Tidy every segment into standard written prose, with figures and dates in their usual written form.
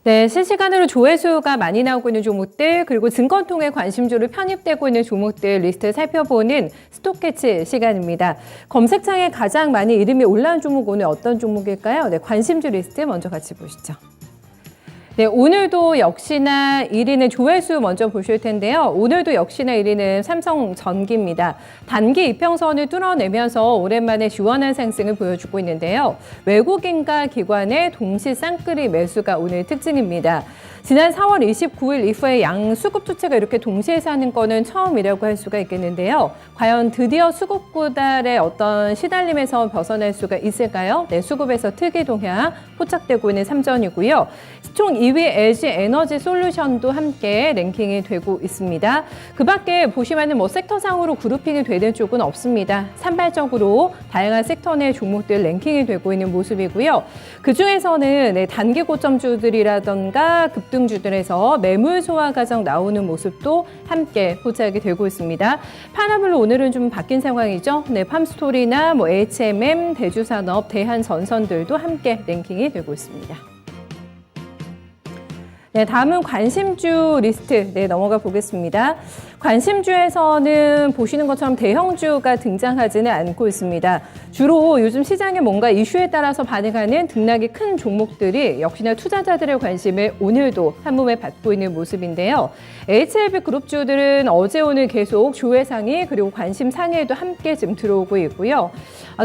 네, 실시간으로 조회수가 많이 나오고 있는 종목들, 그리고 증권통에 관심주로 편입되고 있는 종목들 리스트 살펴보는 스톡캐치 시간입니다. 검색창에 가장 많이 이름이 올라온 종목 오늘 어떤 종목일까요? 네, 관심주 리스트 먼저 같이 보시죠. 네, 오늘도 역시나 1위는 조회수 먼저 보실 텐데요. 오늘도 역시나 1위는 삼성전기입니다. 단기 이평선을 뚫어내면서 오랜만에 시원한 상승을 보여주고 있는데요. 외국인과 기관의 동시 쌍끌이 매수가 오늘 특징입니다. 지난 4월 29일 이후에 양 수급 주체가 이렇게 동시에 사는 거는 처음이라고 할 수가 있겠는데요. 과연 드디어 수급 구달의 어떤 시달림에서 벗어날 수가 있을까요? 네, 수급에서 특이 동향 포착되고 있는 삼전이고요. 시총 2위 LG 에너지 솔루션도 함께 랭킹이 되고 있습니다. 그 밖에 보시면은 섹터상으로 그룹핑이 되는 쪽은 없습니다. 산발적으로 다양한 섹터 내 종목들 랭킹이 되고 있는 모습이고요. 그 중에서는 단기 고점주들이라던가 급등주들에서 매물 소화 과정 나오는 모습도 함께 포착이 되고 있습니다. 파나블로 오늘은 좀 바뀐 상황이죠. 네, 팜스토리나 HMM, 대주산업, 대한전선들도 함께 랭킹이 되고 있습니다. 네, 다음은 관심주 리스트 넘어가 보겠습니다. 관심주에서는 보시는 것처럼 대형주가 등장하지는 않고 있습니다. 주로 요즘 시장에 뭔가 이슈에 따라서 반응하는 등락이 큰 종목들이 역시나 투자자들의 관심을 오늘도 한몸에 받고 있는 모습인데요. HLB 그룹주들은 어제 오늘 계속 조회상위 그리고 관심 상위에도 함께 지금 들어오고 있고요.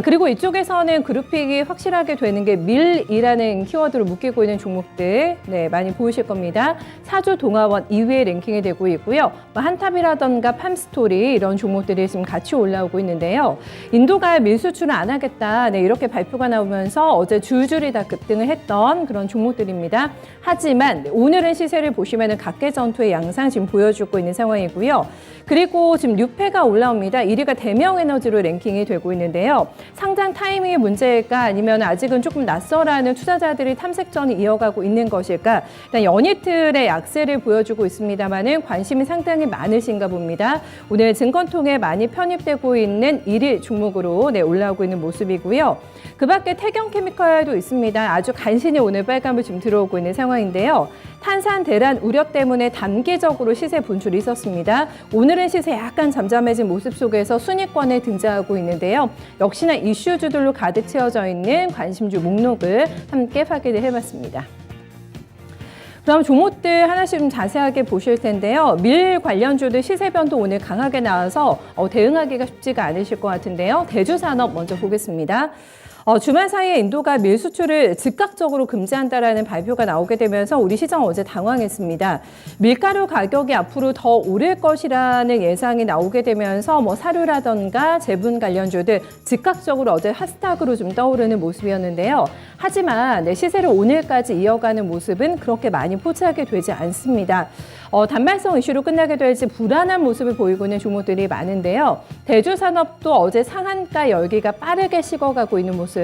그리고 이쪽에서는 그룹핑이 확실하게 되는 게 밀이라는 키워드로 묶이고 있는 종목들 많이 보이실 겁니다. 사주동아원 2위에 랭킹이 되고 있고요. 한탑이라던가 팜스토리 이런 종목들이 지금 같이 올라오고 있는데요. 인도가 밀수출을 안 하겠다 이렇게 발표가 나오면서 어제 줄줄이 다 급등을 했던 그런 종목들입니다. 하지만 오늘은 시세를 보시면 각계전투의 양상 지금 보여주고 있는 상황이고요. 그리고 지금 뉴페가 올라옵니다. 1위가 대명에너지로 랭킹이 되고 있는데요. 상장 타이밍의 문제일까 아니면 아직은 조금 낯설어하는 투자자들이 탐색전이 이어가고 있는 것일까? 일단 연이틀의 약세를 보여주고 있습니다만은 관심이 상당히 많으신가 봅니다. 오늘 증권통에 많이 편입되고 있는 1위 종목으로 올라오고 있는 모습이고요. 그 밖에 태경케미컬도 있습니다. 아주 간신히 오늘 빨간불 지금 들어오고 있는 상황인데요. 탄산 대란 우려 때문에 단기적으로 시세 분출이 있었습니다. 오늘은 시세 약간 잠잠해진 모습 속에서 순위권에 등장하고 있는데요. 역시나 이슈주들로 가득 채워져 있는 관심주 목록을 함께 확인을 해봤습니다. 그럼 종목들 하나씩 좀 자세하게 보실 텐데요. 밀 관련주들 시세 변도 오늘 강하게 나와서 대응하기가 쉽지가 않으실 것 같은데요. 대주산업 먼저 보겠습니다. 주말 사이에 인도가 밀 수출을 즉각적으로 금지한다라는 발표가 나오게 되면서 우리 시장 어제 당황했습니다. 밀가루 가격이 앞으로 더 오를 것이라는 예상이 나오게 되면서 사료라던가 제분 관련주들 즉각적으로 어제 핫스탁으로 좀 떠오르는 모습이었는데요. 하지만 시세를 오늘까지 이어가는 모습은 그렇게 많이 포착이 되지 않습니다. 단발성 이슈로 끝나게 될지 불안한 모습을 보이고 있는 종목들이 많은데요. 대주산업도 어제 상한가 열기가 빠르게 식어가고 있는 모습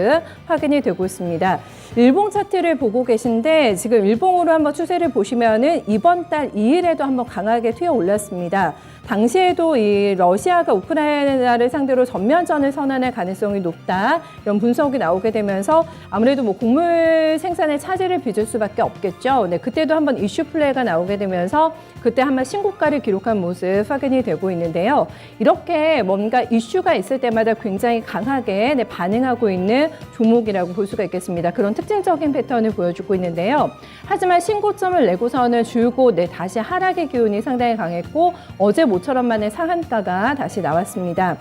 확인이 되고 있습니다. 일봉 차트를 보고 계신데 지금 일봉으로 한번 추세를 보시면은 이번 달 2일에도 한번 강하게 튀어 올랐습니다. 당시에도 이 러시아가 우크라이나를 상대로 전면전을 선언할 가능성이 높다 이런 분석이 나오게 되면서 아무래도 곡물 생산에 차질을 빚을 수밖에 없겠죠. 그때도 한번 이슈 플레이가 나오게 되면서 그때 한번 신고가를 기록한 모습 확인이 되고 있는데요. 이렇게 뭔가 이슈가 있을 때마다 굉장히 강하게 반응하고 있는 종목이라고 볼 수가 있겠습니다. 그런 특징적인 패턴을 보여주고 있는데요. 하지만 신고점을 내고서는 줄고 다시 하락의 기운이 상당히 강했고 어제 모처럼만의 상한가가 다시 나왔습니다.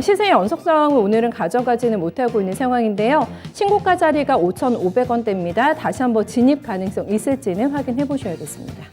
시세의 연속성을 오늘은 가져가지는 못하고 있는 상황인데요. 신고가 자리가 5,500원대입니다. 다시 한번 진입 가능성 있을지는 확인해 보셔야겠습니다.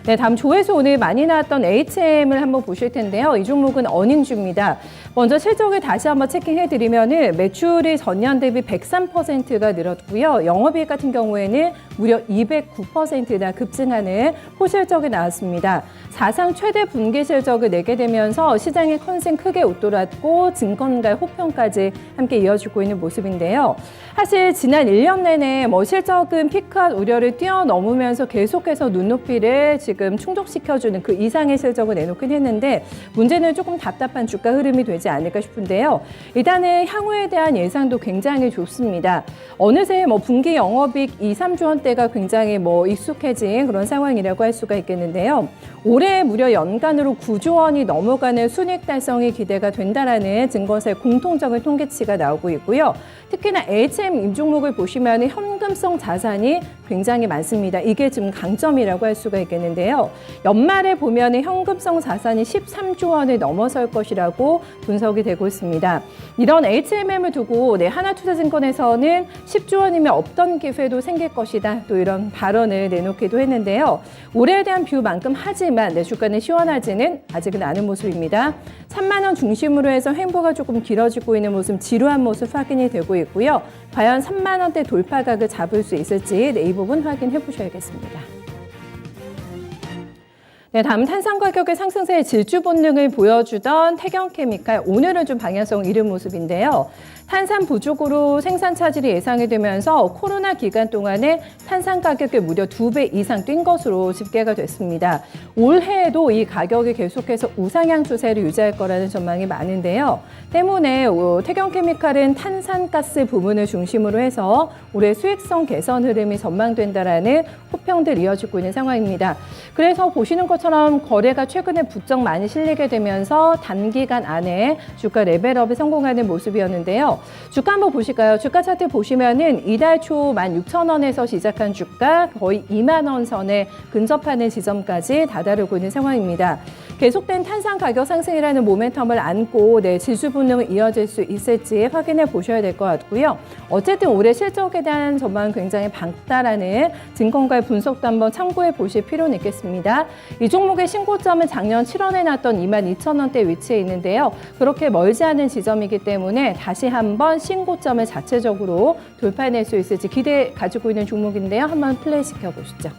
네, 다음 조회수 오늘 많이 나왔던 HM을 한번 보실 텐데요. 이 종목은 어닝주입니다. 먼저 실적을 다시 한번 체킹해드리면 매출이 전년 대비 103%가 늘었고요. 영업이익 같은 경우에는 무려 209%나 급증하는 호실적이 나왔습니다. 사상 최대 분기 실적을 내게 되면서 시장의 컨센 크게 웃돌았고 증권가의 호평까지 함께 이어지고 있는 모습인데요. 사실 지난 1년 내내 실적은 피크아웃 우려를 뛰어넘으면서 계속해서 눈높이를 지금 충족시켜주는 그 이상의 실적을 내놓긴 했는데 문제는 조금 답답한 주가 흐름이 되지 되지 않을까 싶은데요. 일단은 향후에 대한 예상도 굉장히 좋습니다. 어느새 분기 영업이익 2, 3조 원대가 굉장히 익숙해진 그런 상황이라고 할 수가 있겠는데요. 올해 무려 연간으로 9조 원이 넘어가는 순이익 달성이 기대가 된다라는 증권사의 공통적인 통계치가 나오고 있고요. 특히나 HM 임종목을 보시면 현금성 자산이 굉장히 많습니다. 이게 지금 강점이라고 할 수가 있겠는데요. 연말에 보면 현금성 자산이 13조 원을 넘어설 것이라고 분석이 되고 있습니다. 이런 HMM을 두고 하나투자증권에서는 10조 원이면 없던 기회도 생길 것이다. 또 이런 발언을 내놓기도 했는데요. 올해에 대한 뷰만큼 하지만 주가는 시원하지는 아직은 않은 모습입니다. 3만 원 중심으로 해서 횡보가 조금 길어지고 있는 모습, 지루한 모습 확인이 되고 있고요. 과연 3만 원대 돌파각을 잡을 수 있을지 이 부분 확인해 보셔야겠습니다. 네, 다음 탄산 가격의 상승세의 질주 본능을 보여주던 태경케미칼, 오늘은 좀 방향성 잃은 모습인데요. 탄산 부족으로 생산 차질이 예상이 되면서 코로나 기간 동안에 탄산 가격이 무려 2배 이상 뛴 것으로 집계가 됐습니다. 올해에도 이 가격이 계속해서 우상향 추세를 유지할 거라는 전망이 많은데요. 때문에 태경케미칼은 탄산가스 부문을 중심으로 해서 올해 수익성 개선 흐름이 전망된다라는 호평들 이어지고 있는 상황입니다. 그래서 보시는 것처럼 거래가 최근에 부쩍 많이 실리게 되면서 단기간 안에 주가 레벨업에 성공하는 모습이었는데요. 주가 한번 보실까요? 주가 차트 보시면은 이달 초 16,000원에서 시작한 주가 거의 2만 원 선에 근접하는 지점까지 다다르고 있는 상황입니다. 계속된 탄산 가격 상승이라는 모멘텀을 안고 지수 분능을 이어질 수 있을지 확인해 보셔야 될 것 같고요. 어쨌든 올해 실적에 대한 전망은 굉장히 밝다라는 증권가의 분석도 한번 참고해 보실 필요는 있겠습니다. 이 종목의 신고점은 작년 7월에 났던 22,000원대 위치에 있는데요. 그렇게 멀지 않은 지점이기 때문에 다시 한번 신고점을 자체적으로 돌파해낼 수 있을지 기대 가지고 있는 종목인데요. 한번 플레이 시켜보시죠.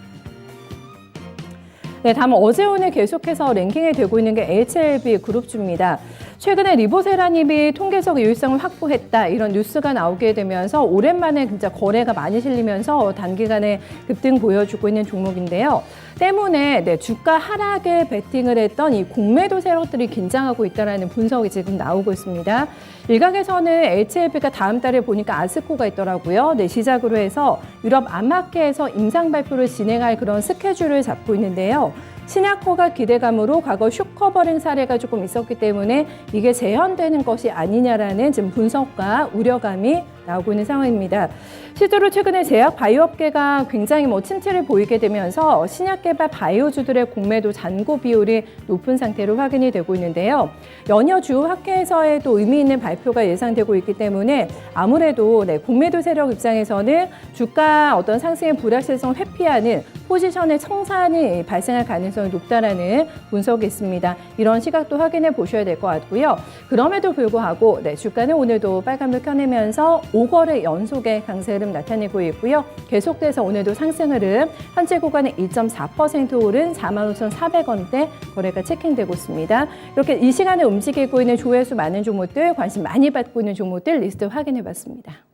네, 다음 어제 오늘 계속해서 랭킹이 되고 있는 게 HLB 그룹주입니다. 최근에 리보세라님이 통계적 유효성을 확보했다 이런 뉴스가 나오게 되면서 오랜만에 진짜 거래가 많이 실리면서 단기간에 급등 보여주고 있는 종목인데요. 때문에 주가 하락에 베팅을 했던 이 공매도 세력들이 긴장하고 있다는 분석이 지금 나오고 있습니다. 일각에서는 HLB가 다음 달에 보니까 아스코가 있더라고요. 시작으로 해서 유럽 암학계에서 임상 발표를 진행할 그런 스케줄을 잡고 있는데요. 신약허가 기대감으로 과거 슈커버링 사례가 조금 있었기 때문에 이게 재현되는 것이 아니냐라는 지금 분석과 우려감이 나오고 있는 상황입니다. 실제로 최근에 제약 바이오업계가 굉장히 침체를 보이게 되면서 신약 개발 바이오주들의 공매도 잔고 비율이 높은 상태로 확인이 되고 있는데요. 연이어 주요 학회에서의 또 의미 있는 발표가 예상되고 있기 때문에 아무래도 공매도 세력 입장에서는 주가 어떤 상승의 불확실성을 회피하는 포지션의 청산이 발생할 가능성이 높다라는 분석이 있습니다. 이런 시각도 확인해 보셔야 될 것 같고요. 그럼에도 불구하고 주가는 오늘도 빨간불 켜내면서 5거래 연속의 강세 흐름 나타내고 있고요. 계속돼서 오늘도 상승 흐름, 현재 구간에 1.4% 오른 45,400원대 거래가 체킹되고 있습니다. 이렇게 이 시간에 움직이고 있는 조회수 많은 종목들, 관심 많이 받고 있는 종목들 리스트 확인해 봤습니다.